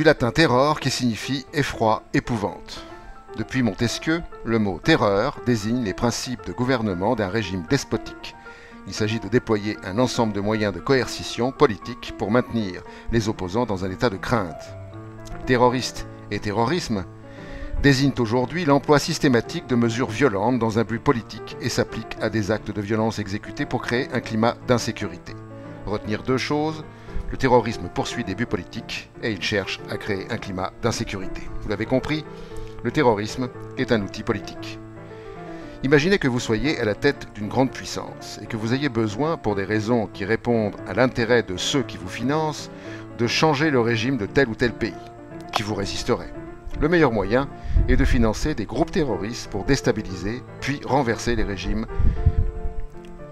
latin terror qui signifie effroi, épouvante. Depuis Montesquieu, le mot terreur désigne les principes de gouvernement d'un régime despotique. Il s'agit de déployer un ensemble de moyens de coercition politique pour maintenir les opposants dans un état de crainte. Terroriste et terrorisme désignent aujourd'hui l'emploi systématique de mesures violentes dans un but politique et s'appliquent à des actes de violence exécutés pour créer un climat d'insécurité. Retenir deux choses: le terrorisme poursuit des buts politiques et il cherche à créer un climat d'insécurité. Vous l'avez compris, le terrorisme est un outil politique. Imaginez que vous soyez à la tête d'une grande puissance et que vous ayez besoin, pour des raisons qui répondent à l'intérêt de ceux qui vous financent, de changer le régime de tel ou tel pays. Qui vous résisterait? Le meilleur moyen est de financer des groupes terroristes pour déstabiliser puis renverser les régimes,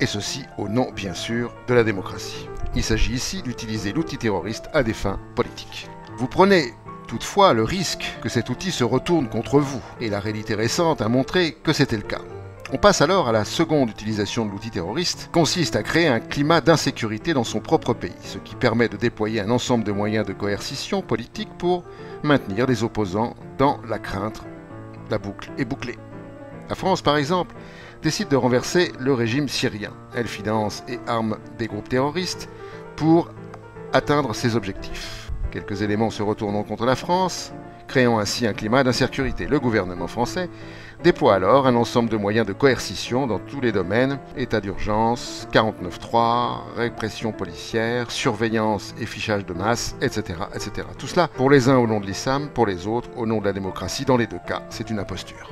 et ceci au nom, bien sûr, de la démocratie. Il s'agit ici d'utiliser l'outil terroriste à des fins politiques. Vous prenez toutefois le risque que cet outil se retourne contre vous, et la réalité récente a montré que c'était le cas. On passe alors à la seconde utilisation de l'outil terroriste, consiste à créer un climat d'insécurité dans son propre pays, ce qui permet de déployer un ensemble de moyens de coercition politique pour maintenir les opposants dans la crainte. La boucle est bouclée. La France, par exemple, décide de renverser le régime syrien. Elle finance et arme des groupes terroristes pour atteindre ses objectifs. Quelques éléments se retournant contre la France, créant ainsi un climat d'insécurité. Le gouvernement français déploie alors un ensemble de moyens de coercition dans tous les domaines: état d'urgence, 49.3, répression policière, surveillance et fichage de masse, etc., etc. Tout cela pour les uns au nom de l'islam, pour les autres au nom de la démocratie. Dans les deux cas, c'est une imposture.